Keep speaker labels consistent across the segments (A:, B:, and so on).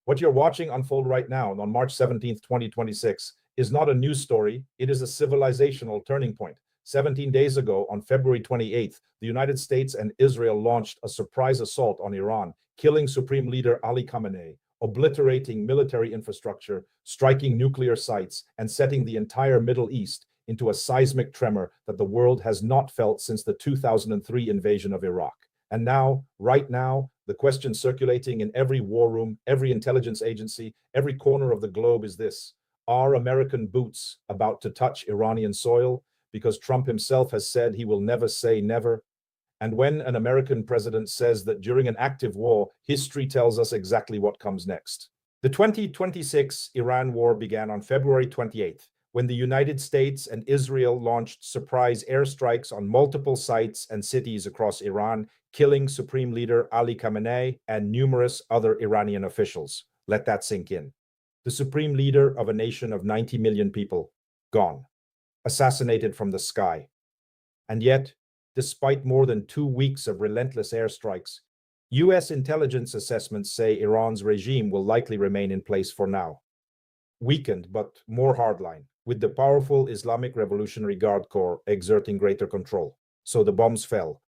A: What you're watching unfold right now on March 17th, 2026, is not a news story, it is a civilizational turning point. 17 days ago, on February 28th, the United States and Israel launched a surprise assault on Iran, killing Supreme Leader Ali Khamenei, obliterating military infrastructure, striking nuclear sites, and setting the entire Middle East into a seismic tremor that the world has not felt since the 2003 invasion of Iraq. And now, right now, the question circulating in every war room, every intelligence agency, every corner of the globe is this: are American boots about to touch Iranian soil? Because Trump himself has said he will never say never. And when an American president says that during an active war, history tells us exactly what comes next. The 2026 Iran war began on February 28th, when the United States and Israel launched surprise airstrikes on multiple sites and cities across Iran, killing Supreme Leader Ali Khamenei and numerous other Iranian officials. Let that sink in. The Supreme Leader of a nation of 90 million people, gone, assassinated from the sky. And yet, despite more than 2 weeks of relentless airstrikes, US intelligence assessments say Iran's regime will likely remain in place for now. Weakened, but more hardline, with the powerful Islamic Revolutionary Guard Corps exerting greater control. So the bombs fell,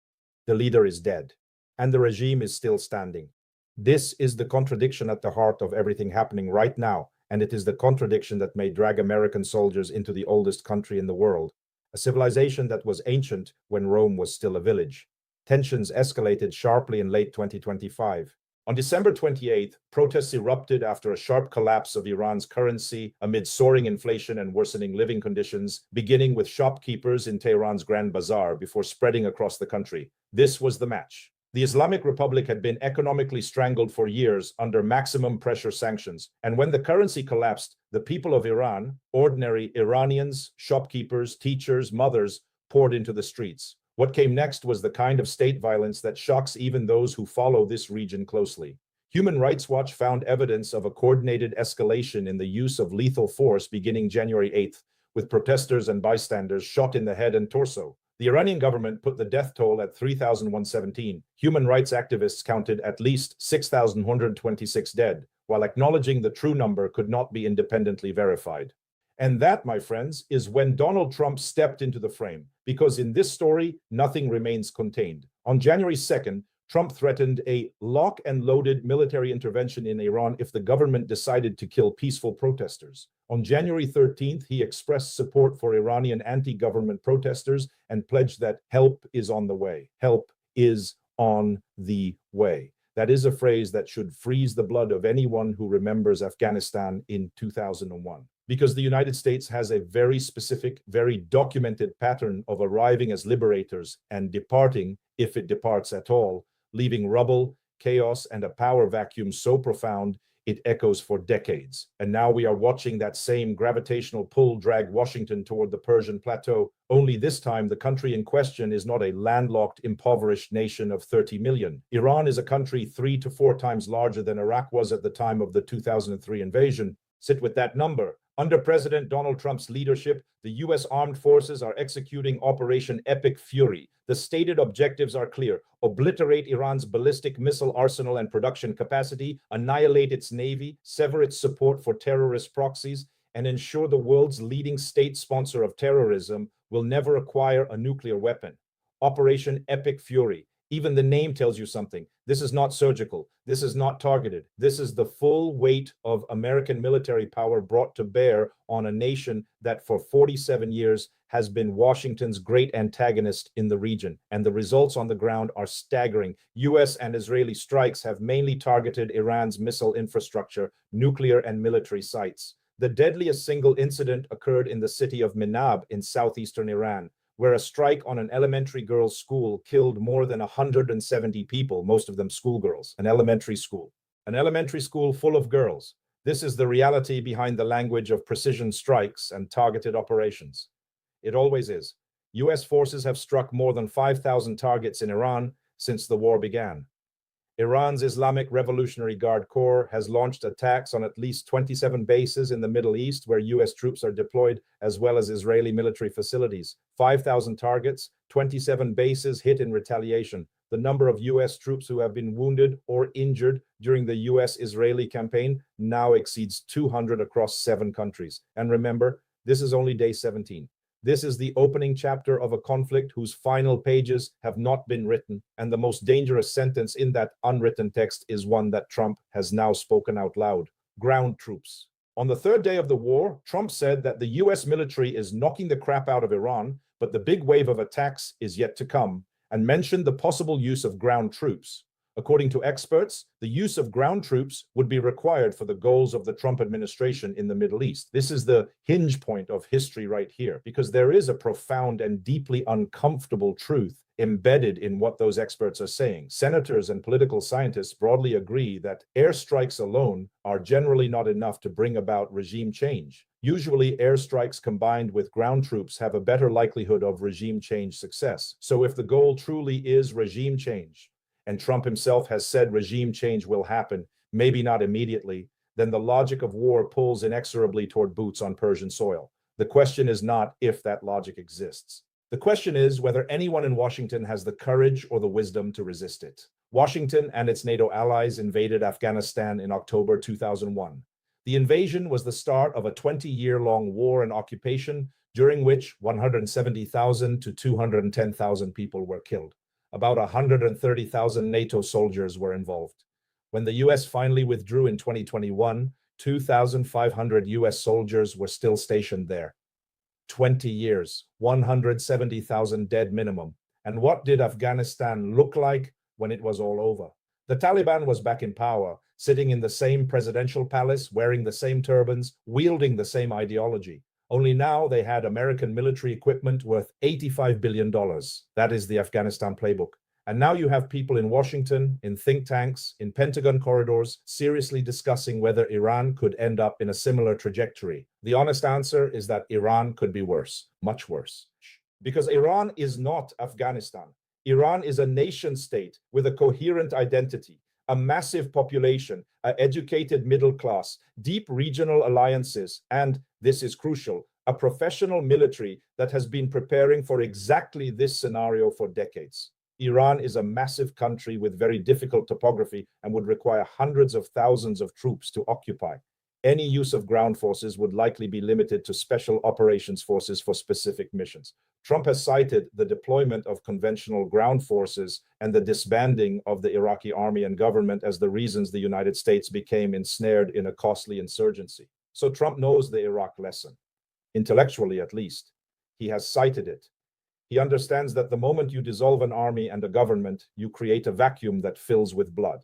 A: the leader is dead, and the regime is still standing. This is the contradiction at the heart of everything happening right now, and it is the contradiction that may drag American soldiers into the oldest country in the world, a civilization that was ancient when Rome was still a village. Tensions escalated sharply in late 2025. On December 28th, protests erupted after a sharp collapse of Iran's currency amid soaring inflation and worsening living conditions, beginning with shopkeepers in Tehran's Grand Bazaar before spreading across the country. This was the match. The Islamic Republic had been economically strangled for years under maximum pressure sanctions, and when the currency collapsed, the people of Iran, ordinary Iranians, shopkeepers, teachers, mothers, poured into the streets. What came next was the kind of state violence that shocks even those who follow this region closely. Human Rights Watch found evidence of a coordinated escalation in the use of lethal force beginning January 8th, with protesters and bystanders shot in the head and torso. The Iranian government put the death toll at 3,117. Human rights activists counted at least 6,126 dead, while acknowledging the true number could not be independently verified. And that, my friends, is when Donald Trump stepped into the frame, because in this story, nothing remains contained. On January 2nd, Trump threatened a lock and loaded military intervention in Iran if the government decided to kill peaceful protesters. On January 13th, he expressed support for Iranian anti-government protesters and pledged that help is on the way. Help is on the way. That is a phrase that should freeze the blood of anyone who remembers Afghanistan in 2001. Because the United States has a very specific, very documented pattern of arriving as liberators and departing, if it departs at all, leaving rubble, chaos, and a power vacuum so profound it echoes for decades. And now we are watching that same gravitational pull drag Washington toward the Persian plateau, only this time the country in question is not a landlocked, impoverished nation of 30 million. Iran is a country 3 to 4 times larger than Iraq was at the time of the 2003 invasion. Sit with that number. Under President Donald Trump's leadership, the U.S. armed forces are executing Operation Epic Fury. The stated objectives are clear: obliterate Iran's ballistic missile arsenal and production capacity, annihilate its navy, sever its support for terrorist proxies, and ensure the world's leading state sponsor of terrorism will never acquire a nuclear weapon. Operation Epic Fury. Even the name tells you something. This is not surgical. This is not targeted. This is the full weight of American military power brought to bear on a nation that for 47 years has been Washington's great antagonist in the region. And the results on the ground are staggering. US and Israeli strikes have mainly targeted Iran's missile infrastructure, nuclear and military sites. The deadliest single incident occurred in the city of Minab in southeastern Iran, where a strike on an elementary girls' school killed more than 170 people, most of them schoolgirls. An elementary school full of girls. This is the reality behind the language of precision strikes and targeted operations. It always is. US forces have struck more than 5,000 targets in Iran since the war began. Iran's Islamic Revolutionary Guard Corps has launched attacks on at least 27 bases in the Middle East where US troops are deployed, as well as Israeli military facilities. 5,000 targets, 27 bases hit in retaliation. the number of US troops who have been wounded or injured during the US-Israeli campaign now exceeds 200 across 7 countries. And remember, this is only day 17. This is the opening chapter of a conflict whose final pages have not been written, and the most dangerous sentence in that unwritten text is one that Trump has now spoken out loud: ground troops. On the 3rd day of the war, Trump said that the US military is knocking the crap out of Iran, but the big wave of attacks is yet to come, and mentioned the possible use of ground troops. According to experts, the use of ground troops would be required for the goals of the Trump administration in the Middle East. This is the hinge point of history right here, because there is a profound and deeply uncomfortable truth embedded in what those experts are saying. Senators and political scientists broadly agree that airstrikes alone are generally not enough to bring about regime change. Usually, airstrikes combined with ground troops have a better likelihood of regime change success. So if the goal truly is regime change, and Trump himself has said regime change will happen, maybe not immediately, then the logic of war pulls inexorably toward boots on Persian soil. The question is not if that logic exists. The question is whether anyone in Washington has the courage or the wisdom to resist it. Washington and its NATO allies invaded Afghanistan in October 2001. The invasion was the start of a 20-year-long war and occupation during which 170,000 to 210,000 people were killed. About 130,000 NATO soldiers were involved. When the US finally withdrew in 2021, 2,500 US soldiers were still stationed there. 20 years, 170,000 dead minimum. And what did Afghanistan look like when it was all over? The Taliban was back in power, sitting in the same presidential palace, wearing the same turbans, wielding the same ideology. Only now they had American military equipment worth $85 billion. That is the Afghanistan playbook. And now you have people in Washington, in think tanks, in Pentagon corridors, seriously discussing whether Iran could end up in a similar trajectory. The honest answer is that Iran could be worse, much worse. Because Iran is not Afghanistan. Iran is a nation state with a coherent identity, a massive population, an educated middle class, deep regional alliances, and, this is crucial, a professional military that has been preparing for exactly this scenario for decades. Iran is a massive country with very difficult topography and would require hundreds of thousands of troops to occupy. Any use of ground forces would likely be limited to special operations forces for specific missions. Trump has cited the deployment of conventional ground forces and the disbanding of the Iraqi army and government as the reasons the United States became ensnared in a costly insurgency. So Trump knows the Iraq lesson, intellectually at least. He has cited it. He understands that the moment you dissolve an army and a government, you create a vacuum that fills with blood.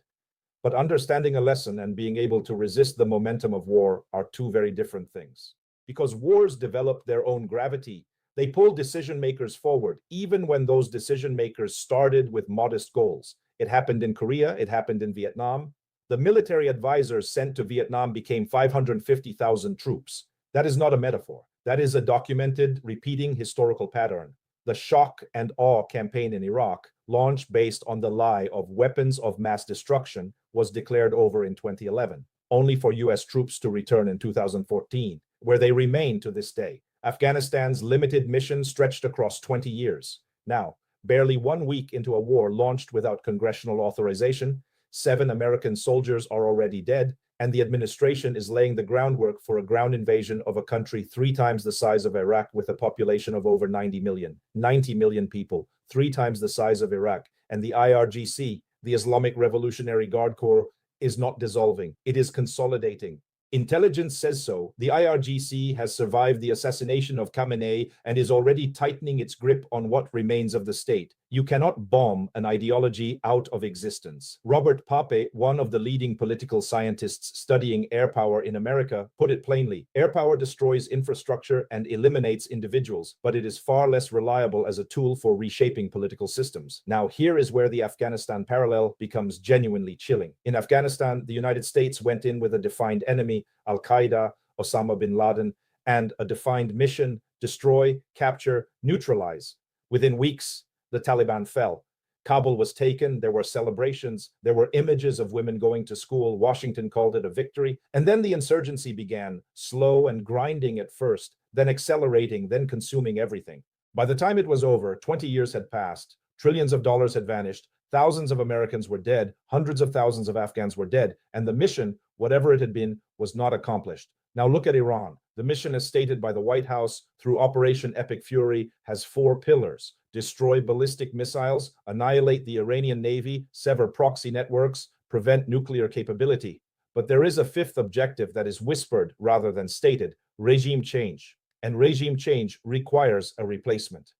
A: But understanding a lesson and being able to resist the momentum of war are two very different things. Because wars develop their own gravity, they pull decision makers forward, even when those decision makers started with modest goals. It happened in Korea, it happened in Vietnam. The military advisors sent to Vietnam became 550,000 troops. That is not a metaphor. That is a documented, repeating historical pattern. The shock and awe campaign in Iraq, launched based on the lie of weapons of mass destruction, was declared over in 2011, only for US troops to return in 2014, where they remain to this day. Afghanistan's limited mission stretched across 20 years. Now, barely 1 week into a war launched without congressional authorization, 7 American soldiers are already dead, and the administration is laying the groundwork for a ground invasion of a country 3 times the size of Iraq with a population of over 90 million. 90 million people, 3 times the size of Iraq. And the IRGC, the Islamic Revolutionary Guard Corps, is not dissolving. It is consolidating. Intelligence says so. The IRGC has survived the assassination of Khamenei and is already tightening its grip on what remains of the state. You cannot bomb an ideology out of existence. Robert Pape, one of the leading political scientists studying air power in America, put it plainly. Air power destroys infrastructure and eliminates individuals, but it is far less reliable as a tool for reshaping political systems. Now, here is where the Afghanistan parallel becomes genuinely chilling. In Afghanistan, the United States went in with a defined enemy, Al-Qaeda, Osama bin Laden, and a defined mission: destroy, capture, neutralize. Within weeks, the Taliban fell. Kabul was taken. There were celebrations. There were images of women going to school. Washington called it a victory. And then the insurgency began, slow and grinding at first, then accelerating, then consuming everything. By the time it was over, 20 years had passed, trillions of dollars had vanished, Thousands of Americans were dead, hundreds of thousands of Afghans were dead, and the mission, whatever it had been, was not accomplished. Now look at Iran. The mission, as stated by the White House through Operation Epic Fury, has 4 pillars: destroy ballistic missiles, annihilate the Iranian Navy, sever proxy networks, prevent nuclear capability. But there is a 5th objective that is whispered rather than stated: regime change. And regime change requires a replacement.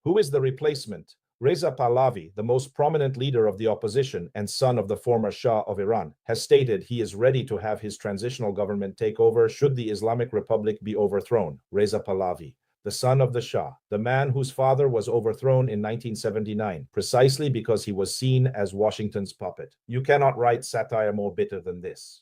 A: Who is the replacement? Reza Pahlavi, the most prominent leader of the opposition and son of the former Shah of Iran, has stated he is ready to have his transitional government take over should the Islamic Republic be overthrown. Reza Pahlavi, the son of the Shah, the man whose father was overthrown in 1979, precisely because he was seen as Washington's puppet. You cannot write satire more bitter than this.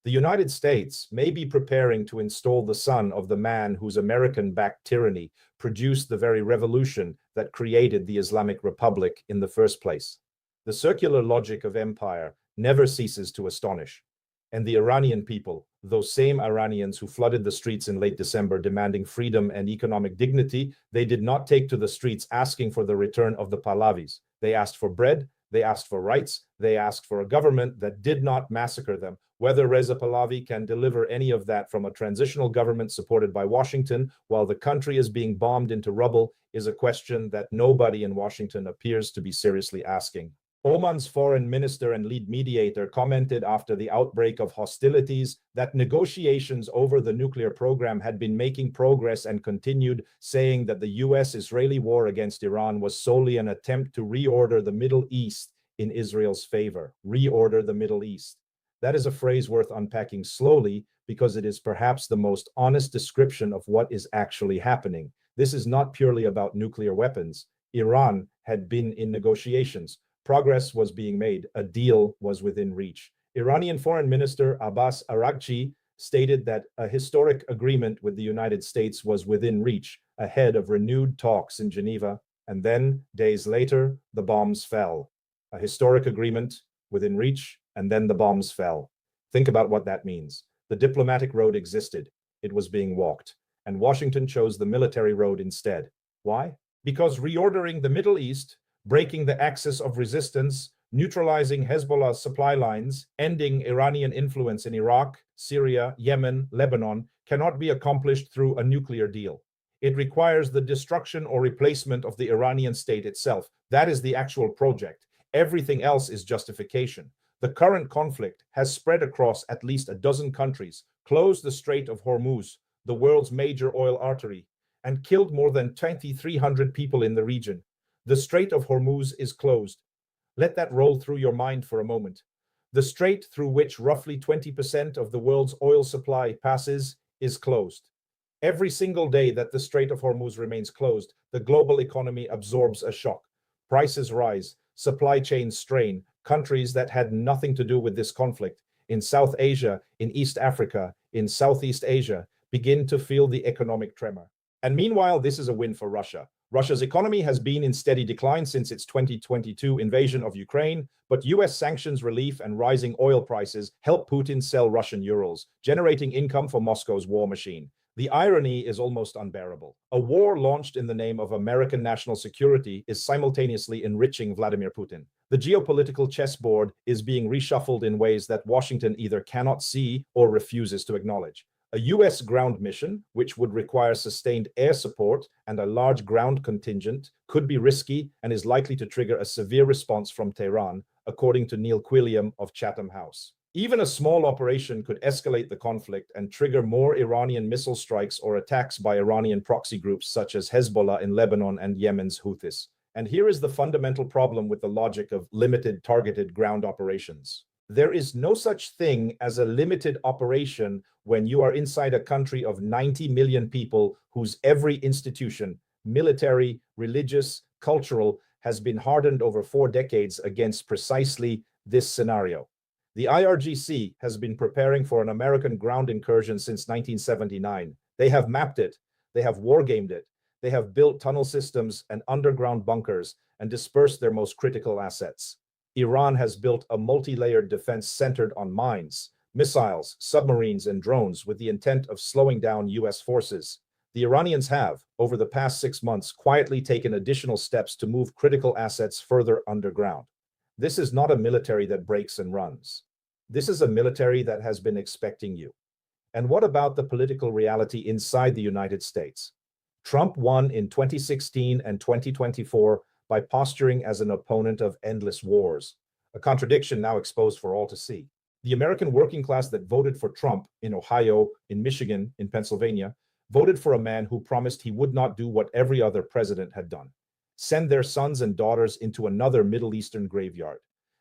A: The United States may be preparing to install the son of the man whose American-backed tyranny produced the very revolution that created the Islamic Republic in the first place. The circular logic of empire never ceases to astonish. And the Iranian people, those same Iranians who flooded the streets in late December demanding freedom and economic dignity, they did not take to the streets asking for the return of the Pahlavis. They asked for bread, they asked for rights, they asked for a government that did not massacre them. Whether Reza Pahlavi can deliver any of that from a transitional government supported by Washington while the country is being bombed into rubble is a question that nobody in Washington appears to be seriously asking. Oman's foreign minister and lead mediator commented after the outbreak of hostilities that negotiations over the nuclear program had been making progress and continued, saying that the US-Israeli war against Iran was solely an attempt to reorder the Middle East in Israel's favor. Reorder the Middle East. That is a phrase worth unpacking slowly because it is perhaps the most honest description of what is actually happening. This is not purely about nuclear weapons. Iran had been in negotiations. Progress was being made. A deal was within reach. Iranian Foreign Minister Abbas Araghchi stated that a historic agreement with the United States was within reach ahead of renewed talks in Geneva. And then, days later, the bombs fell. A historic agreement within reach, and then the bombs fell. Think about what that means. The diplomatic road existed. It was being walked. And Washington chose the military road instead. Why? Because reordering the Middle East, breaking the axis of resistance, neutralizing Hezbollah's supply lines, ending Iranian influence in Iraq, Syria, Yemen, Lebanon, cannot be accomplished through a nuclear deal. It requires the destruction or replacement of the Iranian state itself. That is the actual project. Everything else is justification. The current conflict has spread across at least a dozen countries, closed the Strait of Hormuz, the world's major oil artery, and killed more than 2,300 people in the region. The Strait of Hormuz is closed. Let that roll through your mind for a moment. The strait through which roughly 20% of the world's oil supply passes is closed. Every single day that the Strait of Hormuz remains closed, the global economy absorbs a shock. Prices rise, supply chains strain. Countries that had nothing to do with this conflict in South Asia, in East Africa, in Southeast Asia, begin to feel the economic tremor. And meanwhile, this is a win for Russia. Russia's economy has been in steady decline since its 2022 invasion of Ukraine, but US sanctions relief and rising oil prices help Putin sell Russian Urals, generating income for Moscow's war machine. The irony is almost unbearable. A war launched in the name of American national security is simultaneously enriching Vladimir Putin. The geopolitical chessboard is being reshuffled in ways that Washington either cannot see or refuses to acknowledge. A US ground mission, which would require sustained air support and a large ground contingent, could be risky and is likely to trigger a severe response from Tehran, according to Neil Quilliam of Chatham House. Even a small operation could escalate the conflict and trigger more Iranian missile strikes or attacks by Iranian proxy groups such as Hezbollah in Lebanon and Yemen's Houthis. And here is the fundamental problem with the logic of limited targeted ground operations. There is no such thing as a limited operation when you are inside a country of 90 million people whose every institution, military, religious, cultural, has been hardened over 4 decades against precisely this scenario. The IRGC has been preparing for an American ground incursion since 1979. They have mapped it, they have wargamed it, they have built tunnel systems and underground bunkers and dispersed their most critical assets. Iran has built a multi-layered defense centered on mines, missiles, submarines, and drones with the intent of slowing down US forces. The Iranians have, over the past 6 months, quietly taken additional steps to move critical assets further underground. This is not a military that breaks and runs. This is a military that has been expecting you. And what about the political reality inside the United States? Trump won in 2016 and 2024 by posturing as an opponent of endless wars, a contradiction now exposed for all to see. The American working class that voted for Trump in Ohio, in Michigan, in Pennsylvania, voted for a man who promised he would not do what every other president had done: send their sons and daughters into another Middle Eastern graveyard.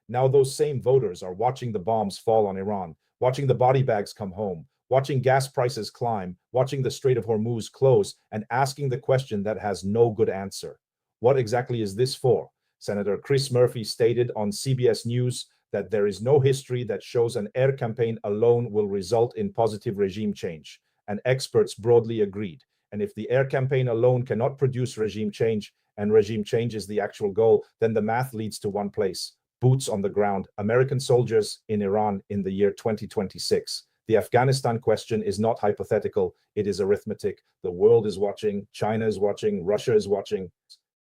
A: Now those same voters are watching the bombs fall on Iran, watching the body bags come home, watching gas prices climb, watching the Strait of Hormuz close, and asking the question that has no good answer. What exactly is this for? Senator Chris Murphy stated on CBS News that there is no history that shows an air campaign alone will result in positive regime change, and experts broadly agreed. And if the air campaign alone cannot produce regime change, and regime change is the actual goal, then the math leads to one place: boots on the ground, American soldiers in Iran in the year 2026. The Afghanistan question is not hypothetical, it is arithmetic. The world is watching, China is watching, Russia is watching.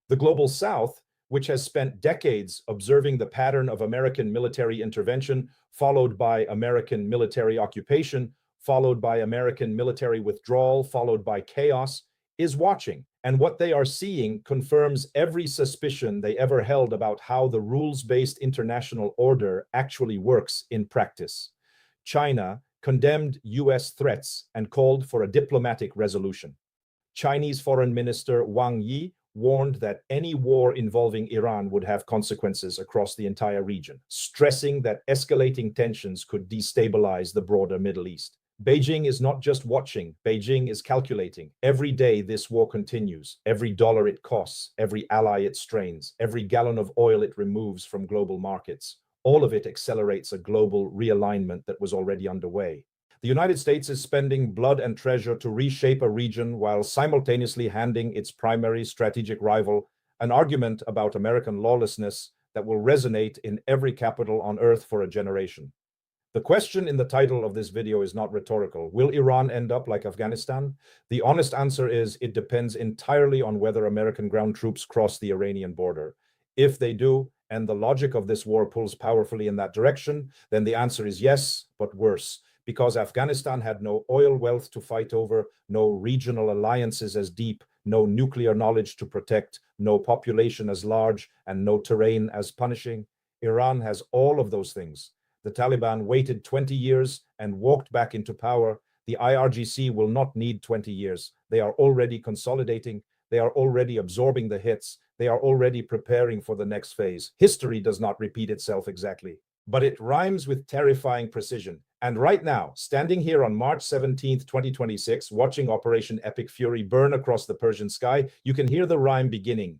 A: The global South, which has spent decades observing the pattern of American military intervention, followed by American military occupation, followed by American military withdrawal, followed by chaos, is watching. And what they are seeing confirms every suspicion they ever held about how the rules-based international order actually works in practice. China condemned US threats and called for a diplomatic resolution. Chinese Foreign Minister Wang Yi warned that any war involving Iran would have consequences across the entire region, stressing that escalating tensions could destabilize the broader Middle East. Beijing is not just watching, Beijing is calculating. Every day this war continues, every dollar it costs, every ally it strains, every gallon of oil it removes from global markets, all of it accelerates a global realignment that was already underway. The United States is spending blood and treasure to reshape a region while simultaneously handing its primary strategic rival an argument about American lawlessness that will resonate in every capital on earth for a generation. The question in the title of this video is not rhetorical. Will Iran end up like Afghanistan? The honest answer is it depends entirely on whether American ground troops cross the Iranian border. If they do, and the logic of this war pulls powerfully in that direction, then the answer is yes, but worse. Because Afghanistan had no oil wealth to fight over, no regional alliances as deep, no nuclear knowledge to protect, no population as large, and no terrain as punishing. Iran has all of those things. The Taliban waited 20 years and walked back into power. The IRGC will not need 20 years. They are already consolidating. They are already absorbing the hits. They are already preparing for the next phase. History does not repeat itself exactly, but it rhymes with terrifying precision. And right now, standing here on March 17th, 2026, watching Operation Epic Fury burn across the Persian sky, you can hear the rhyme beginning.